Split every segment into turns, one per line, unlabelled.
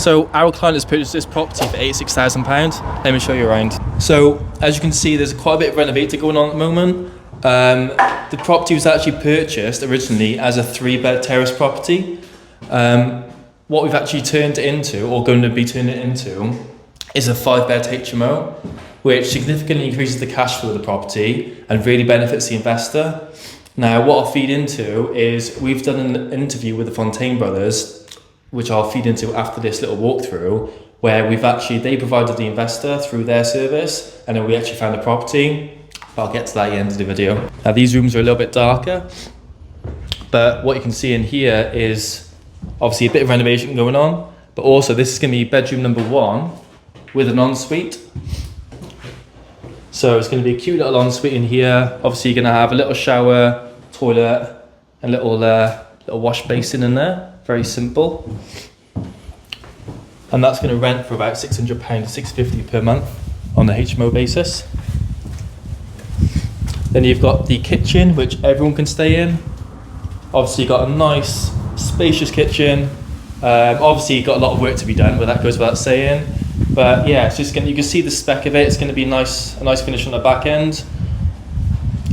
So our client has purchased this property for £86,000. Let me show you around. So as you can see, there's quite a bit of renovating going on at the moment. The property was actually purchased originally as a 3-bed terrace property. What we've actually turned it into, or going to be turning it into, is a 5-bed HMO, which significantly increases the cash flow of the property and really benefits the investor. Now, what I'll feed into is we've done an interview with the Fontaine brothers, which I'll feed into after this little walkthrough, where they provided the investor through their service, and then we actually found the property. I'll get to that at the end of the video. Now, these rooms are a little bit darker, but what you can see in here is obviously a bit of renovation going on, but also this is going to be bedroom number 1 with an ensuite. So it's going to be a cute little ensuite in here. Obviously you're going to have a little shower, toilet, and little wash basin in there. Very simple. And that's going to rent for about £600 to £650 per month on the HMO basis. Then you've got the kitchen, which everyone can stay in. Obviously you've got a nice spacious kitchen. Obviously you've got a lot of work to be done, but that goes without saying. But yeah, it's just you can see the spec of it. It's going to be a nice finish on the back end.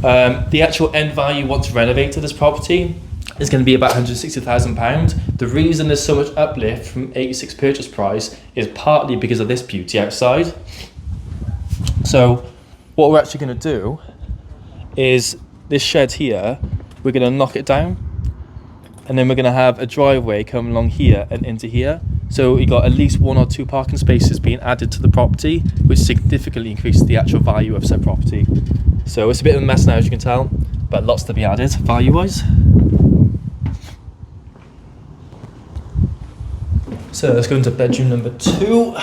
The actual end value once renovated this property is going to be about £160,000. The reason there's so much uplift from 86 purchase price is partly because of this beauty outside. So what we're actually going to do is this shed here, we're going to knock it down, and then we're going to have a driveway come along here and into here. So you've got at least 1 or 2 parking spaces being added to the property, which significantly increases the actual value of said property. So it's a bit of a mess now, as you can tell, but lots to be added value-wise. So let's go into bedroom number 2.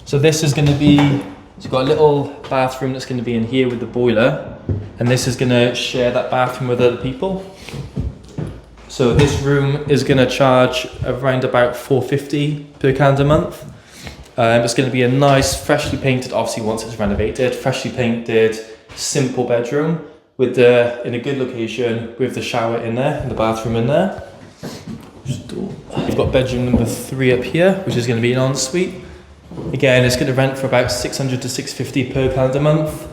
So this is going to be, you've got a little bathroom that's going to be in here with the boiler, and this is going to share that bathroom with other people. So this room is going to charge around about £450 per calendar month. It's going to be a nice, freshly painted, obviously once it's renovated, freshly painted, simple bedroom with in a good location with the shower in there and the bathroom in there. We've got bedroom number 3 up here, which is going to be an ensuite. Again, it's going to rent for about £600 to £650 per calendar month.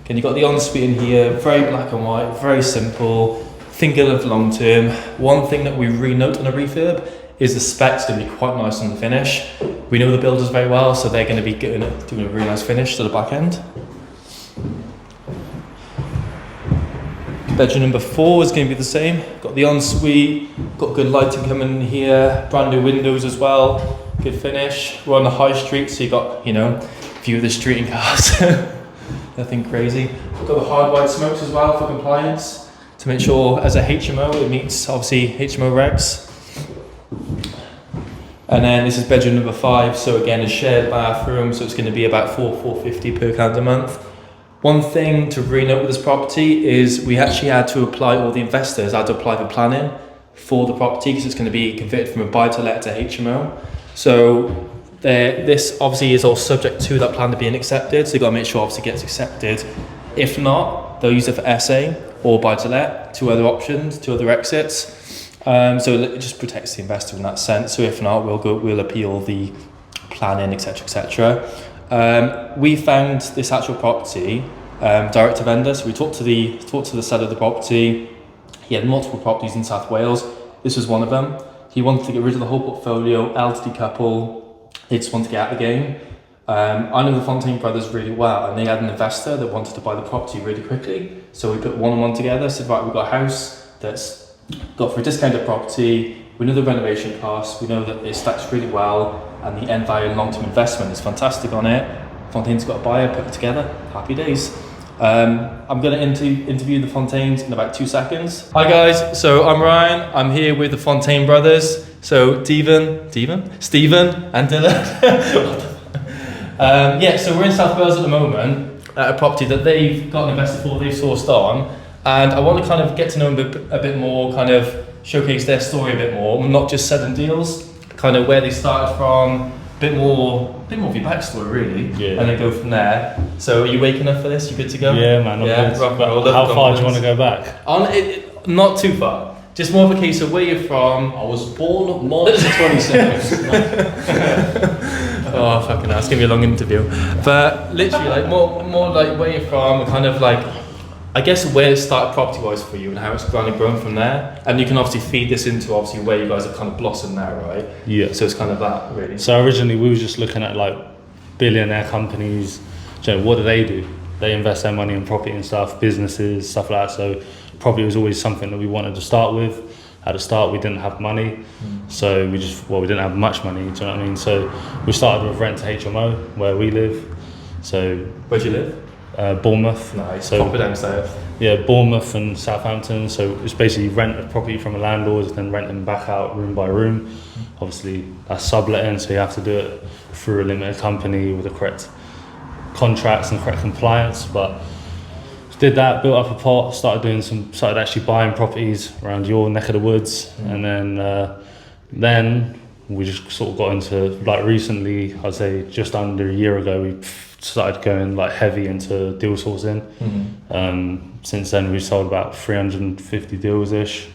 Again, you've got the ensuite in here, very black and white, very simple. Think of long term. One thing that we really note on a refurb is the spec's going to be quite nice on the finish. We know the builders very well, so they're going to be doing a really nice finish to the back end. Bedroom number 4 is going to be the same. Got the ensuite, got good lighting coming in here, brand new windows as well, good finish. We're on the high street, so you got, view of the street and cars. Nothing crazy. We've got the hardwired smokes as well for compliance, to make sure as a HMO it meets obviously HMO regs. And then this is bedroom number 5, so again a shared bathroom, so it's going to be about £450 per calendar month. One thing to really note with this property is we actually had to apply, or the investors had to apply for planning for the property, because it's going to be converted from a buy-to-let to HMO. So this obviously is all subject to that plan to being accepted, so you've got to make sure obviously it gets accepted. If not, they'll use it for SA or buy-to-let, 2 other options, 2 other exits. So it just protects the investor in that sense. So if not, we'll appeal the planning, etc., etc. We found this actual property direct to vendor. So we talked to the seller of the property. He had multiple properties in South Wales. This was one of them. He wanted to get rid of the whole portfolio. Elderly couple. They just wanted to get out of the game. I know the Fontaine brothers really well, and they had an investor that wanted to buy the property really quickly. So we put 1 and 1 together. Said, right, we've got a house that's got for a discounted property. We know the renovation costs. We know that it stacks really well, and the end value and long-term investment is fantastic on it. Fontaine's got a buyer, put it together. Happy days. I'm going to interview the Fontaines in about 2 seconds. Hi guys, so I'm Ryan. I'm here with the Fontaine brothers. So Stephen, and Dylan. So we're in South Wales at the moment at a property that they've got an investor for, they've sourced on, and I want to kind of get to know them a bit more, kind of showcase their story a bit more, not just selling deals, kind of where they started from, a bit more of your backstory really, and then go from there. So are you waking up for this? You good to go?
Yeah, man. I'm good.
How
far do you want to go back?
Not too far. just more of a case of where you're from.
I was born March 27th.
Oh, fucking hell, it's gonna be a long interview. But literally, like, more like where you're from, and kind of like, I guess where it started property-wise for you and how it's kind of grown from there. And you can obviously feed this into obviously where you guys have kind of blossomed now, right?
Yeah.
So it's kind of that, really.
So originally we were just looking at like billionaire companies. You know, what do? They invest their money in property and stuff, businesses, stuff like that. So property was always something that we wanted to start with. At the start, we didn't have money, so we didn't have much money, do you know what I mean? So we started with rent to HMO, where we live. So
Where do you live?
Bournemouth.
Nice,
so,
proper down south.
Yeah, Bournemouth and Southampton. So it's basically rent a property from a landlord, then rent them back out room by room. Obviously, that's subletting, so you have to do it through a limited company with the correct contracts and correct compliance. But did that, built up a pot, started actually buying properties around your neck of the woods, and then we just sort of got into, like, recently, I'd say just under a year ago, we started going like heavy into deal sourcing. Since then we've sold about 350 deals ish.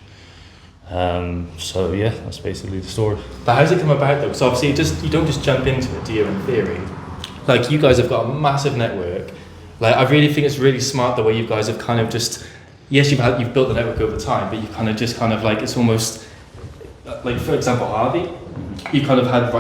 So yeah, that's basically the story.
But how's it come about though? So obviously you don't just jump into it, do you, in theory? Like, you guys have got a massive network. Like, I really think it's really smart the way you guys have kind of just, yes, you've built the network over time, but you kind of just like, it's almost like, for example, Harvey, you kind of had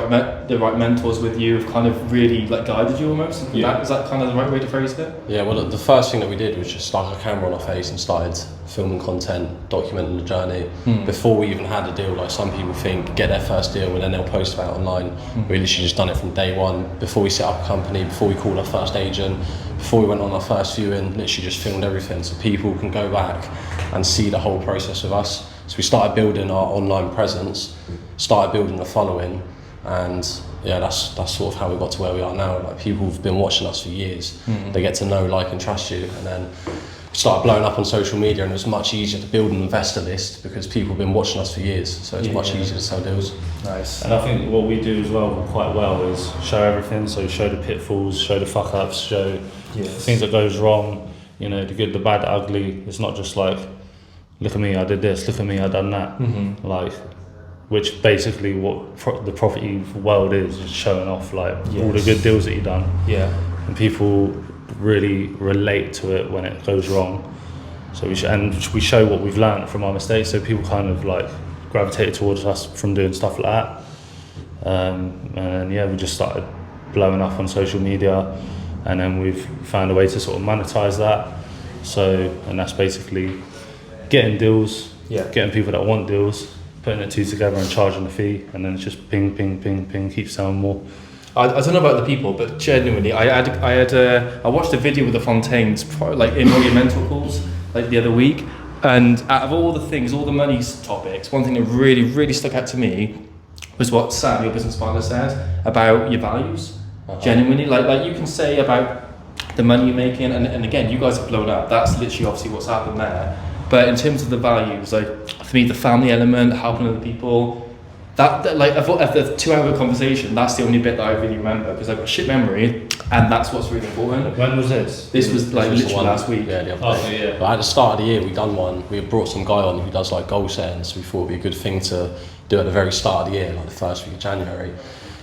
the right mentors with you, have kind of really like guided you almost.
Yeah.
Is that kind of the right way to phrase it?
Yeah, well, the first thing that we did was just stuck a camera on our face and started filming content, documenting the journey. Before we even had a deal, like some people think, get their first deal and then they'll post about it online. We literally just done it from day one. Before we set up a company, before we called our first agent, before we went on our first viewing, literally just filmed everything so people can go back and see the whole process of us. So we started building our online presence, started building the following, and yeah, that's sort of how we got to where we are now. Like, people who've been watching us for years, they get to know, like, and trust you, and then started blowing up on social media, and it was much easier to build an investor list because people have been watching us for years, so it's much easier to sell deals.
Nice.
And I think what we do as well quite well is show everything. So show the pitfalls, show the fuck ups, show things that goes wrong, you know, the good, the bad, the ugly. It's not just like, look at me, I did this, look at me, I done that. Like, which basically what the property world is showing off, like, all the good deals that you've done.
Yeah.
And people really relate to it when it goes wrong. So we show what we've learned from our mistakes, so people kind of like gravitated towards us from doing stuff like that. And yeah, we just started blowing up on social media, and then we've found a way to sort of monetize that. So, and that's basically getting deals, getting people that want deals, putting the two together and charging the fee, and then it's just ping, ping, ping, ping, keep selling more.
I don't know about the people, but genuinely, I watched a video with the Fontaines, like, in monumental calls, like, the other week, and out of all the things, all the money topics, one thing that really, really stuck out to me was what Sam, your business partner, said about your values. Genuinely, like you can say about the money you're making, and again, you guys have blown up. That's literally obviously what's happened there. But in terms of the values, like, for me, the family element, helping other people, that like, of the 2 hour conversation, that's the only bit that I really remember, because I've got shit memory, and that's what's really important.
When was this?
This was like literally last week.
Yeah, the other day. But at the start of the year, we done one. We had brought some guy on who does like goal setting, so we thought it'd be a good thing to do at the very start of the year, like the first week of January.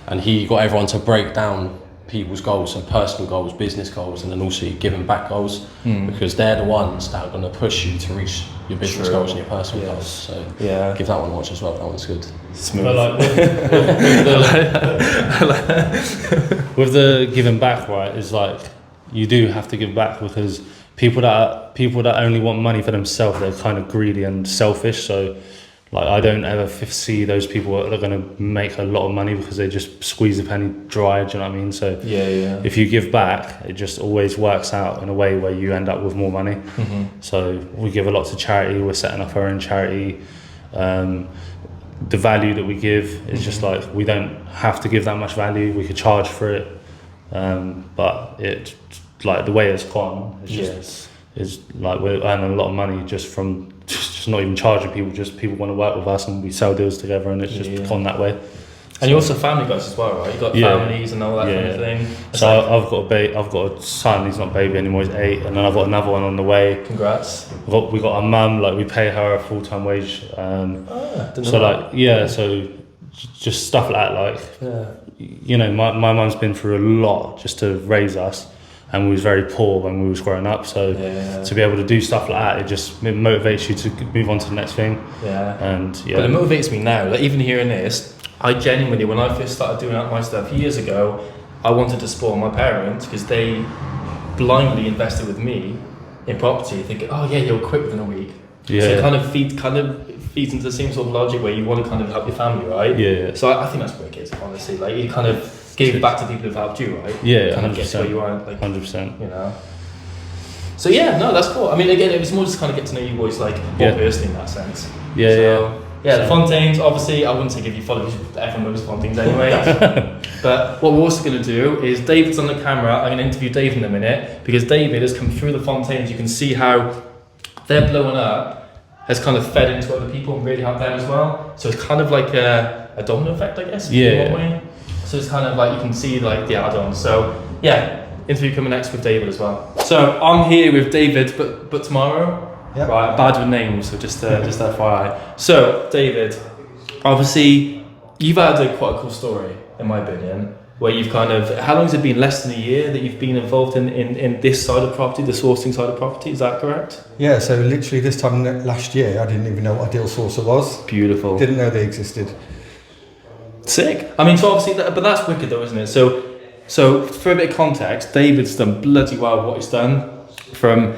And he got everyone to break down people's goals, so personal goals, business goals, and then also giving back goals, because they're the ones that are going to push you to reach your business goals and your personal goals. So give that one a watch as well. That one's good.
Smooth.
But like with the giving back, right, is like, you do have to give back, because people that only want money for themselves, they're kind of greedy and selfish. So like, I don't ever see those people that are going to make a lot of money because they just squeeze a penny dry, do you know what I mean? So if you give back, it just always works out in a way where you end up with more money. So we give a lot to charity. We're setting up our own charity. The value that we give is just like, we don't have to give that much value. We could charge for it, but it, like, the way it's gone, it's just is like, we're earning a lot of money just from just not even charging people. Just people want to work with us, and we sell deals together, and it's just gone that way.
And you're also family guys as well, right? You got families and all that kind of thing.
So I've got a son. He's not a baby anymore. He's 8, and then I've got another one on the way.
Congrats.
We got a mum. Like we pay her a full-time wage. So just stuff like that. Like my mum's been through a lot just to raise us, and we was very poor when we was growing up. So to be able to do stuff like that, it motivates you to move on to the next thing. But
it motivates me now. Like even hearing this. I genuinely, when I first started doing my stuff years ago, I wanted to spoil my parents because they blindly invested with me in property, thinking, oh yeah, you'll quit within a week. So it kind of feeds into the same sort of logic where you want to kind of help your family, right? So I think that's wicked, honestly. Like you kind of give back to people who've helped you, right? Kind of get to where you are, like
100%.
You know. So that's cool. I mean, again, it was more just kind of get to know you boys, like more personally in that sense. Yeah, the Fontaines, obviously, I wouldn't say give you followers, everyone knows Fontaines anyway. But what we're also going to do is, David's on the camera, I'm going to interview David in a minute, because David has come through the Fontaines. You can see how they're blowing up, has kind of fed into other people and really helped them as well. So it's kind of like a domino effect, I guess, in one way. So it's kind of like, you can see like the add-on. So interview coming next with David as well. So I'm here with David Butmaro. Yep. Right, bad with names, so just FYI. So, David, obviously, you've had quite a cool story, in my opinion, where you've kind of, how long has it been, less than a year that you've been involved in this side of property, the sourcing side of property, is that correct?
Yeah, so literally this time last year, I didn't even know what a deal sourcer was.
Beautiful.
Didn't know they existed.
Sick. I mean, so obviously, but that's wicked though, isn't it? So for a bit of context, David's done bloody well with what he's done from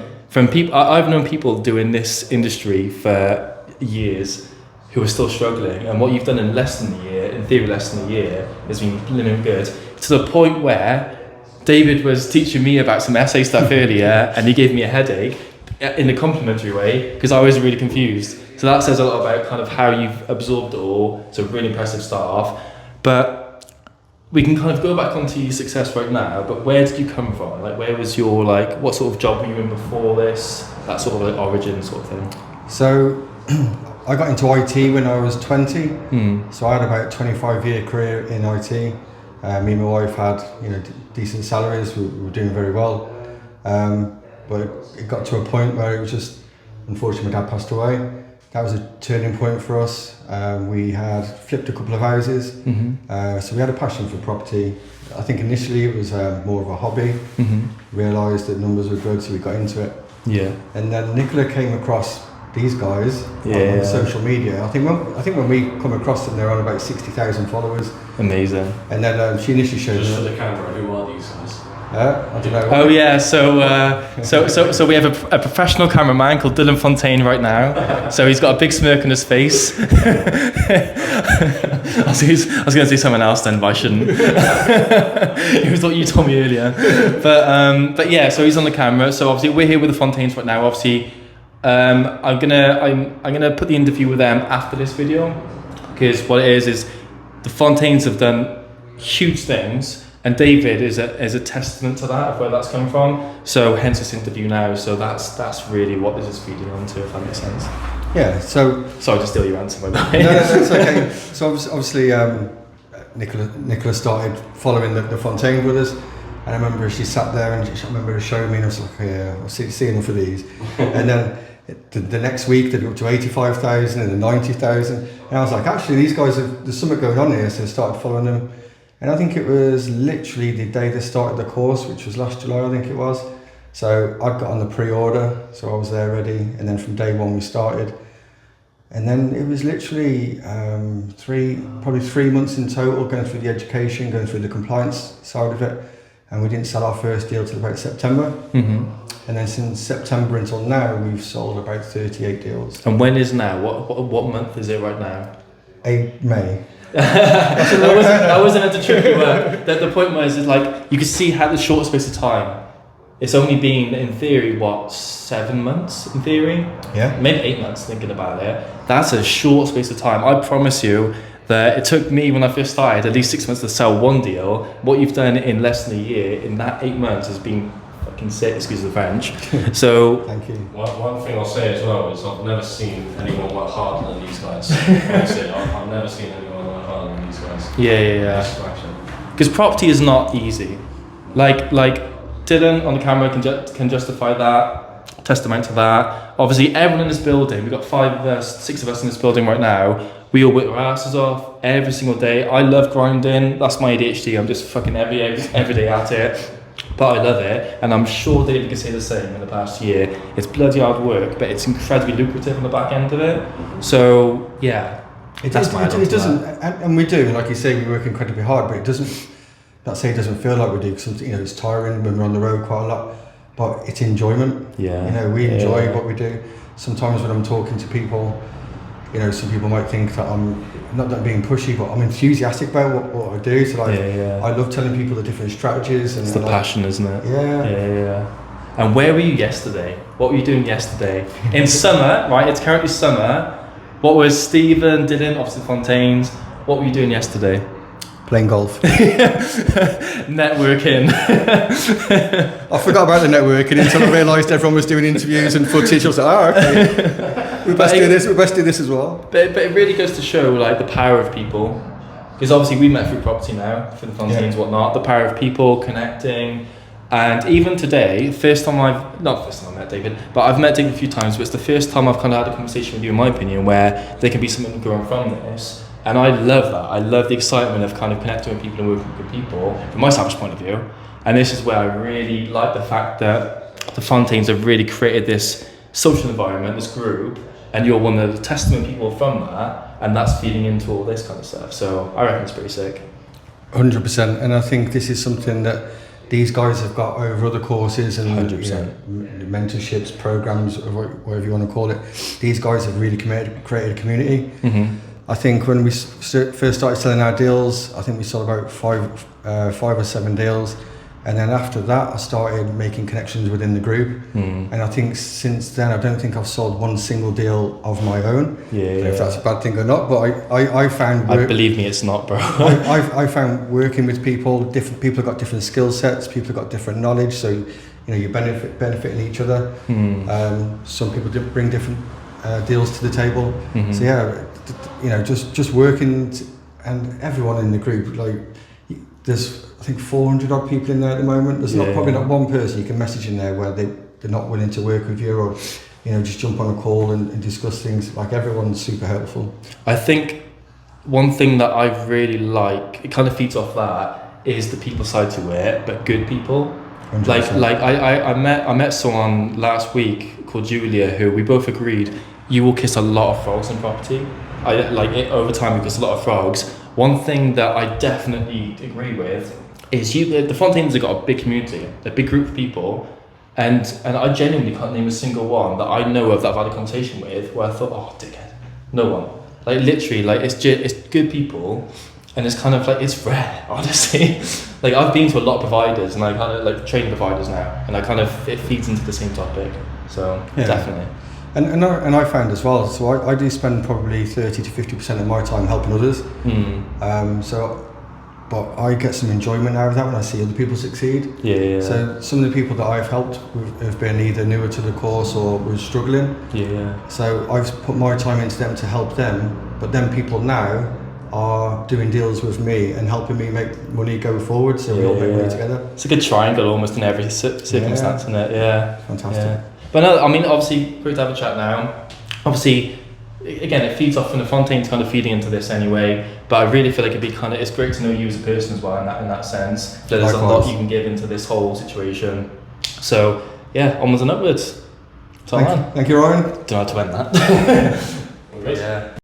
people. I've known people doing this industry for years who are still struggling, and what you've done in less than a year, in theory less than a year, has been brilliant good, to the point where David was teaching me about some essay stuff earlier, and he gave me a headache in a complimentary way because I was really confused. So that says a lot about kind of how you've absorbed it all. It's a really impressive start off, but we can kind of go back onto your success right now, but where did you come from? Like, where was your, like, what sort of job were you in before this? That sort of like origin sort of thing.
So I got into IT when I was 20. So I had about a 25-year career in IT. Me and my wife had, decent salaries. We were doing very well. But it got to a point where it was just, unfortunately, my dad passed away. That was a turning point for us. We had flipped a couple of houses, so we had a passion for property. I think initially it was more of a hobby. Realised that numbers were good, so we got into it. And then Nicola came across these guys on social media. I think when we come across them, they're on about 60,000 followers.
Amazing.
And then she initially showed
Just for the camera, who are these guys?
I don't know.
Oh yeah, so we have a professional cameraman called Dylan Fontaine right now. So he's got a big smirk on his face. I was going to say something else then, but I shouldn't. It was what you told me earlier. But yeah, so he's on the camera. So obviously we're here with the Fontaines right now. Obviously, I'm gonna put the interview with them after this video, because what it is the Fontaines have done huge things. And David is a testament to that, of where that's come from. So hence this interview now. So that's really what this is feeding onto, if that makes sense.
Yeah. So
sorry to steal your answer, by the way.
No, it's okay. So obviously, Nicola started following the Fontaine brothers, and I remember she sat there and I remember her showing me, and I was like, yeah, I'll see enough of these. And then the next week they'd go up to 85,000 and then 90,000, and I was like, actually, these guys there's something going on here. So I started following them. And I think it was literally the day they started the course, which was last July, I think it was. So I'd got on the pre-order, so I was there ready. And then from day one we started. And then it was literally probably 3 months in total, going through the education, going through the compliance side of it. And we didn't sell our first deal till about September. And then since September until now, we've sold about 38 deals.
And when is now? What month is it right now?
May.
That wasn't a tricky word. The point was, is like, you could see how the short space of time. It's only been, in theory, 7 months, in theory?
Yeah.
Maybe 8 months, thinking about it. That's a short space of time. I promise you that it took me, when I first started, at least 6 months to sell one deal. What you've done in less than a year, in that 8 months, has been fucking sick, excuse the French. So
thank you.
One thing I'll say as well is I've never seen anyone work harder than these guys. Honestly, I've never seen anyone work harder than these guys.
Yeah.
Smash it.
Because property is not easy. Like Dylan on the camera can justify that, testament to that. Obviously, everyone in this building, we've got 5 of us, 6 of us in this building right now. We all work our asses off every single day. I love grinding. That's my ADHD. I'm just fucking every day at it. But I love it, and I'm sure David can say the same in the past year. It's bloody hard work, but it's incredibly lucrative on the back end of it. So yeah,
It doesn't, and we do, like you say, we work incredibly hard, but it doesn't. Not say it doesn't feel like we do, because it's tiring when we're on the road quite a lot. But it's enjoyment.
Yeah.
We enjoy what we do. Sometimes when I'm talking to people, some people might think that I'm not that being pushy, but I'm enthusiastic about what I do. So I love telling people the different strategies. And
it's the passion, isn't it?
Yeah.
And where were you yesterday? What were you doing yesterday? In summer, right? It's currently summer. What was Stephen, Dylan, obviously Fontaines? What were you doing yesterday?
Playing golf.
Networking.
I forgot about the networking until I realised everyone was doing interviews and footage. I was like, okay, we best do this as well.
But it really goes to show like the power of people, because obviously we met through property now for the Fontaines, whatnot. The power of people connecting, and even today, first time I met David, but I've met David a few times. But it's the first time I've kind of had a conversation with you, in my opinion, where there can be something growing from this. And I love that. I love the excitement of kind of connecting with people and working with people from my selfish point of view. And this is where I really like the fact that the Fontaines have really created this social environment, this group, and you're one of the testament people from that, and that's feeding into all this kind of stuff. So I reckon it's pretty sick.
100%. And I think this is something that these guys have got over other courses and
100%.
Mentorships, programs, or whatever you want to call it. These guys have really created a community.
Mm-hmm.
I think when we first started selling our deals, I think we sold about 5 or 7 deals, and then after that I started making connections within the group. And I think since then I don't think I've sold one single deal of my own. I don't know if that's a bad thing or not, but I found
believe me, it's not, bro.
I found working with people, different people have got different skill sets, people have got different knowledge, so you benefiting each other. Some people bring different deals to the table. So yeah, just working, and everyone in the group, like there's I think 400 odd people in there at the moment. There's probably not one person you can message in there where they're not willing to work with you, or just jump on a call and discuss things. Like, everyone's super helpful.
I think one thing that I really like, it kind of feeds off that, is the people side to it, but good people. 100%. Like I met someone last week called Julia, who we both agreed you will kiss a lot of frogs in property. Over time we kiss a lot of frogs. One thing that I definitely agree with is the Fontaines have got a big community, a big group of people, and I genuinely can't name a single one that I know of that I've had a conversation with where I thought, oh, dickhead. No one. Like, literally, like, it's good people, and it's kind of like, it's rare, honestly. Like, I've been to a lot of providers, and I kind of like training providers now, and it feeds into the same topic. So definitely.
And I found as well, so I do spend probably 30 to 50% of my time helping others. But I get some enjoyment out of that when I see other people succeed. So some of the people that I've helped have been either newer to the course or were struggling. So I've put my time into them to help them, but then people now are doing deals with me and helping me make money go forward, so we all make money together.
It's a good triangle almost in every circumstance, isn't it?
Fantastic.
Yeah. But no, I mean, obviously, great to have a chat now. Obviously, again, it feeds off, and the Fontaine's kind of feeding into this anyway, but I really feel like it's great to know you as a person as well in that sense. There's a lot you can give into this whole situation. So, yeah, onwards and upwards.
Thank you, Ryan.
Don't know how to end that.